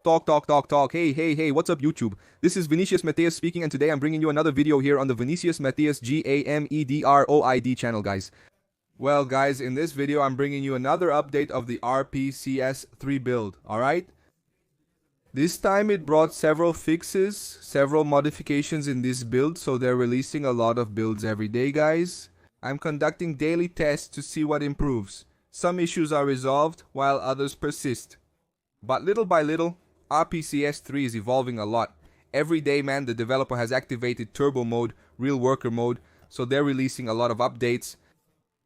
Talk. Hey, what's up, YouTube? This is Vinicius Mateus speaking, and today I'm bringing you another video here on the Vinicius Mateus Gamedroid channel, guys. Well, guys, in this video, I'm bringing you another update of the RPCS3 build, alright? This time it brought several fixes, several modifications in this build, so they're releasing a lot of builds every day, guys. I'm conducting daily tests to see what improves. Some issues are resolved, while others persist. But little by little, RPCS3 is evolving a lot. Every day, man, the developer has activated turbo mode, real worker mode, so they're releasing a lot of updates.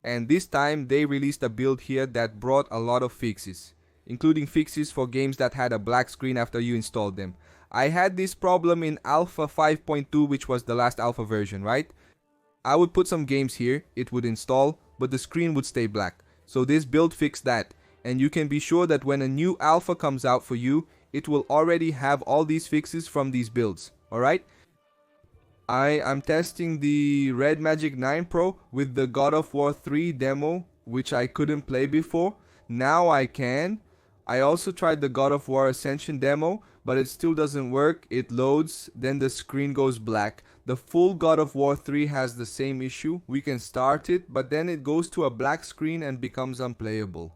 And this time, they released a build here that brought a lot of fixes, including fixes for games that had a black screen after you installed them. I had this problem in Alpha 5.2, which was the last alpha version, right? I would put some games here, it would install, but the screen would stay black. So this build fixed that, and you can be sure that when a new alpha comes out for you, it will already have all these fixes from these builds, alright? I'm testing the Red Magic 9 Pro with the God of War 3 demo, which I couldn't play before. Now I can. I also tried the God of War Ascension demo, but it still doesn't work. It loads, then the screen goes black. The full God of War 3 has the same issue. We can start it, but then it goes to a black screen and becomes unplayable.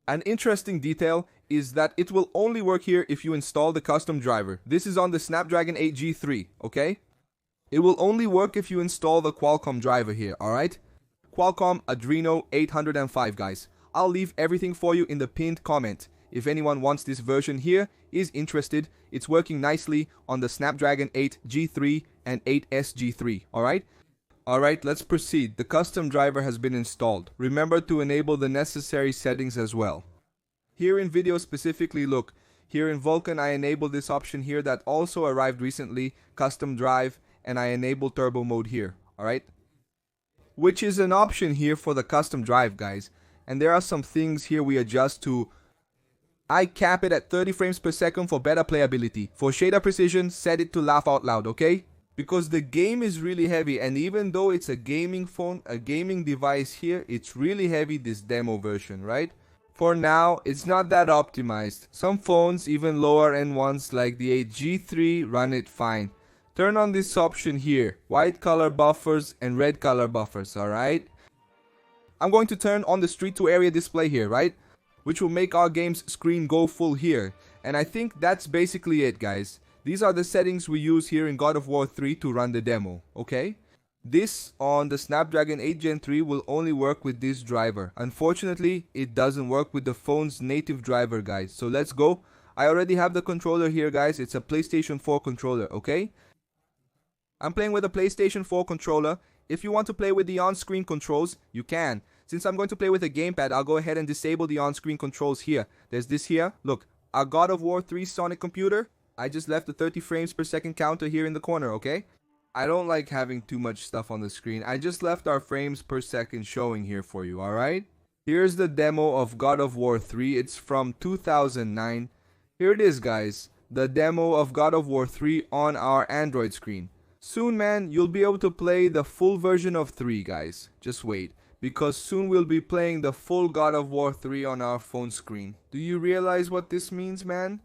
An interesting detail is that it will only work here if you install the custom driver. This is on the Snapdragon 8 G3, okay? It will only work if you install the Qualcomm driver here, alright? Qualcomm Adreno 805, guys. I'll leave everything for you in the pinned comment. If anyone wants this version here, is interested, it's working nicely on the Snapdragon 8 G3 and 8S G3, alright? Alright, let's proceed. The custom driver has been installed. Remember to enable the necessary settings as well. Here in video specifically, look. Here in Vulkan, I enabled this option here that also arrived recently, custom drive, and I enabled turbo mode here, alright? Which is an option here for the custom drive, guys. And there are some things here we adjust to. I cap it at 30 frames per second for better playability. For shader precision, set it to laugh out loud, okay? Because the game is really heavy, and even though it's a gaming phone, a gaming device here, it's really heavy, this demo version, right? For now, it's not that optimized. Some phones, even lower end ones like the 8G3, run it fine. Turn on this option here, white color buffers and red color buffers, alright? I'm going to turn on the street to area display here, right? Which will make our game's screen go full here. And I think that's basically it, guys. These are the settings we use here in God of War 3 to run the demo, okay? This on the Snapdragon 8 Gen 3 will only work with this driver. Unfortunately, it doesn't work with the phone's native driver, guys. So let's go. I already have the controller here, guys. It's a PlayStation 4 controller, okay? I'm playing with a PlayStation 4 controller. If you want to play with the on-screen controls, you can. Since I'm going to play with a gamepad, I'll go ahead and disable the on-screen controls here. There's this here. Look, our God of War 3 Sonic computer. I just left the 30 frames per second counter here in the corner, okay? I don't like having too much stuff on the screen. I just left our frames per second showing here for you, alright? Here's the demo of God of War 3. It's from 2009. Here it is, guys. The demo of God of War 3 on our Android screen. Soon, man, you'll be able to play the full version of 3, guys. Just wait. Because soon we'll be playing the full God of War 3 on our phone screen. Do you realize what this means, man?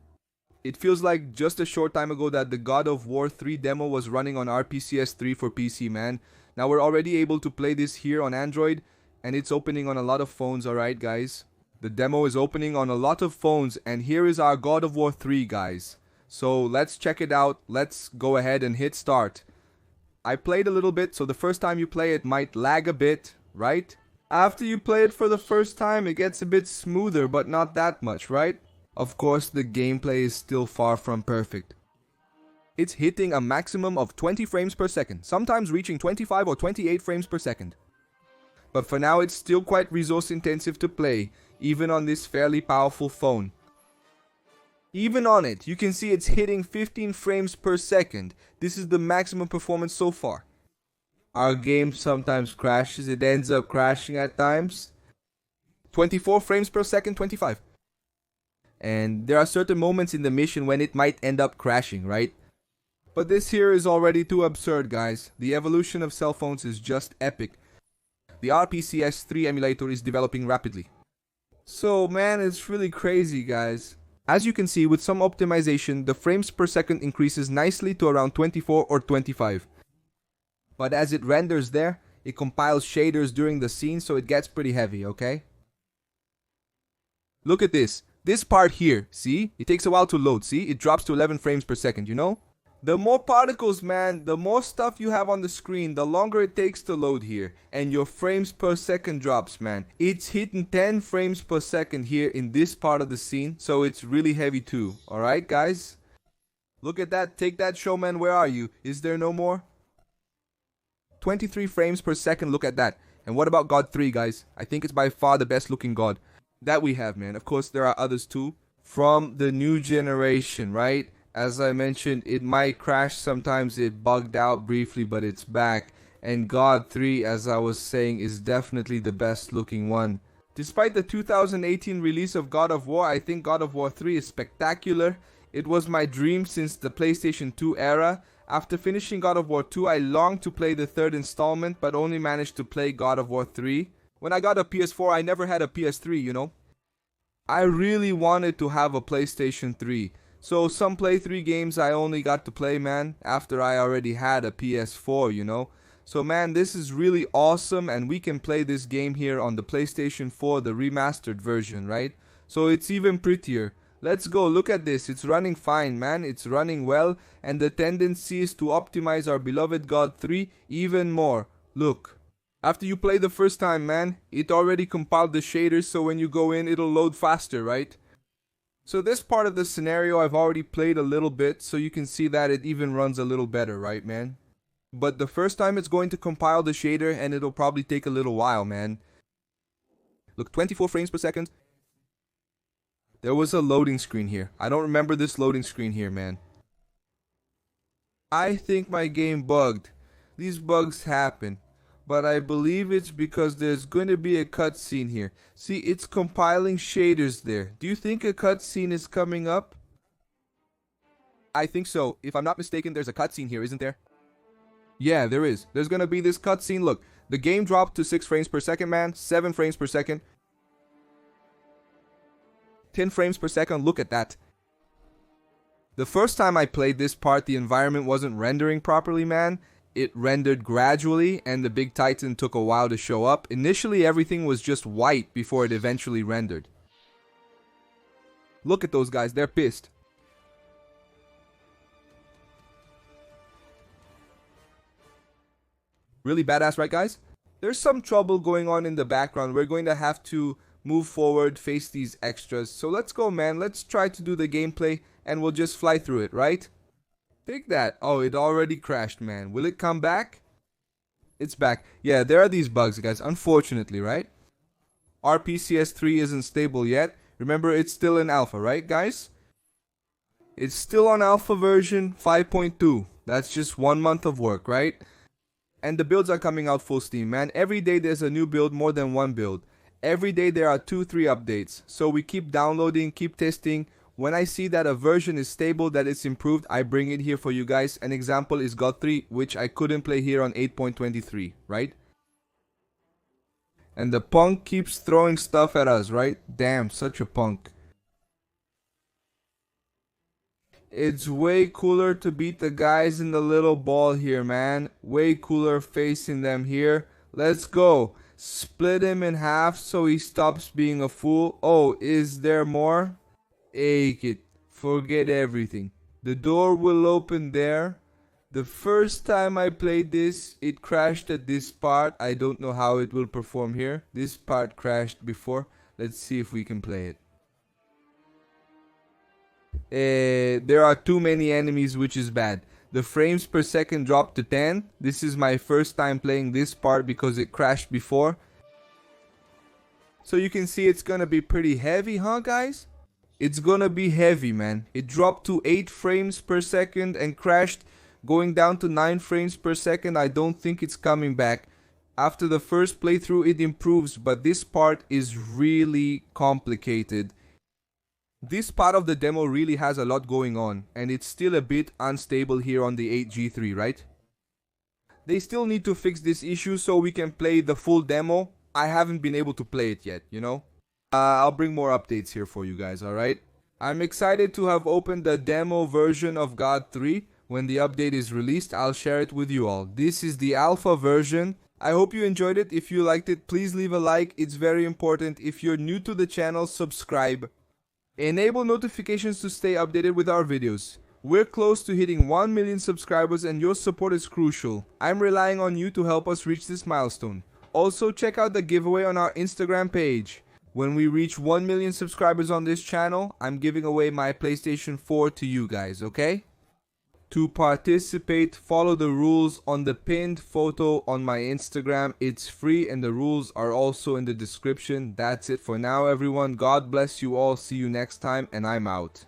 It feels like just a short time ago that the God of War 3 demo was running on RPCS3 for PC, man. Now we're already able to play this here on Android, and it's opening on a lot of phones, alright, guys? The demo is opening on a lot of phones, and here is our God of War 3, guys. So let's check it out. Let's go ahead and hit start. I played a little bit, so the first time you play it might lag a bit, right? After you play it for the first time, it gets a bit smoother, but not that much, right? Of course, the gameplay is still far from perfect. It's hitting a maximum of 20 frames per second, sometimes reaching 25 or 28 frames per second. But for now, it's still quite resource intensive to play, even on this fairly powerful phone. Even on it, you can see it's hitting 15 frames per second. This is the maximum performance so far. Our game sometimes crashes, it ends up crashing at times. 24 frames per second, 25. And there are certain moments in the mission when it might end up crashing, right? But this here is already too absurd, guys. The evolution of cell phones is just epic. The RPCS3 emulator is developing rapidly. So, man, it's really crazy, guys. As you can see, with some optimization, the frames per second increases nicely to around 24 or 25. But as it renders there, it compiles shaders during the scene, so it gets pretty heavy, okay? Look at this. This part here, see? It takes a while to load, see? It drops to 11 frames per second, you know? The more particles, man, the more stuff you have on the screen, the longer it takes to load here. And your frames per second drops, man. It's hitting 10 frames per second here in this part of the scene, so it's really heavy too. Alright, guys? Look at that. Take that, showman. Where are you? Is there no more? 23 frames per second, look at that. And what about God 3, guys? I think it's by far the best looking God that we have, man. Of course, there are others too. From the new generation, right? As I mentioned, it might crash sometimes, it bugged out briefly, but it's back. And God 3, as I was saying, is definitely the best looking one. Despite the 2018 release of God of War, I think God of War 3 is spectacular. It was my dream since the PlayStation 2 era. After finishing God of War 2, I longed to play the third installment, but only managed to play God of War 3. When I got a PS4, I never had a PS3, you know. I really wanted to have a PlayStation 3. So some Play 3 games I only got to play, man, after I already had a PS4, you know. So man, this is really awesome, and we can play this game here on the PlayStation 4, the remastered version, right? So it's even prettier. Let's go, look at this, it's running fine, man, it's running well, and the tendency is to optimize our beloved God 3 even more. Look. After you play the first time, man, it already compiled the shaders, so when you go in, it'll load faster, right? So this part of the scenario I've already played a little bit, so you can see that it even runs a little better, right, man? But the first time it's going to compile the shader, and it'll probably take a little while, man. Look, 24 frames per second. There was a loading screen here. I don't remember this loading screen here, man. I think my game bugged. These bugs happen. But I believe it's because there's going to be a cutscene here. See, it's compiling shaders there. Do you think a cutscene is coming up? I think so. If I'm not mistaken, there's a cutscene here, isn't there? Yeah, there is. There's going to be this cutscene. Look, the game dropped to 6 frames per second, man. 7 frames per second. 10 frames per second. Look at that. The first time I played this part, the environment wasn't rendering properly, man. It rendered gradually, and the big titan took a while to show up. Initially, everything was just white before it eventually rendered. Look at those guys, they're pissed. Really badass, right, guys? There's some trouble going on in the background. We're going to have to move forward, face these extras. So let's go, man. Let's try to do the gameplay, and we'll just fly through it, right? Take that. Oh, it already crashed, man. Will it come back? It's back. Yeah, there are these bugs, guys. Unfortunately, right? RPCS3 isn't stable yet. Remember, it's still in alpha, right, guys? It's still on alpha version 5.2. That's just 1 month of work, right? And the builds are coming out full steam, man. Every day there's a new build, more than one build. Every day there are 2-3 updates. So we keep downloading, keep testing. When I see that a version is stable, that it's improved, I bring it here for you guys. An example is God 3, which I couldn't play here on 8.23, right? And the punk keeps throwing stuff at us, right? Damn, such a punk. It's way cooler to beat the guys in the little ball here, man. Way cooler facing them here. Let's go. Split him in half so he stops being a fool. Oh, is there more? Ache it. Forget everything. The door will open there. The first time I played this, it crashed at this part. I don't know how it will perform here. This part crashed before. Let's see if we can play it. There are too many enemies, which is bad. The frames per second dropped to 10. This is my first time playing this part because it crashed before. So you can see it's gonna be pretty heavy, huh, guys? It's gonna be heavy, man. It dropped to 8 frames per second and crashed, going down to 9 frames per second. I don't think it's coming back. After the first playthrough it improves, but this part is really complicated. This part of the demo really has a lot going on, and it's still a bit unstable here on the 8G3, right? They still need to fix this issue so we can play the full demo. I haven't been able to play it yet, you know? I'll bring more updates here for you guys, alright? I'm excited to have opened the demo version of God 3. When the update is released, I'll share it with you all. This is the alpha version. I hope you enjoyed it. If you liked it, please leave a like. It's very important. If you're new to the channel, subscribe. Enable notifications to stay updated with our videos. We're close to hitting 1 million subscribers and your support is crucial. I'm relying on you to help us reach this milestone. Also, check out the giveaway on our Instagram page. When we reach 1 million subscribers on this channel, I'm giving away my PlayStation 4 to you guys, okay? To participate, follow the rules on the pinned photo on my Instagram. It's free and the rules are also in the description. That's it for now, everyone. God bless you all. See you next time, and I'm out.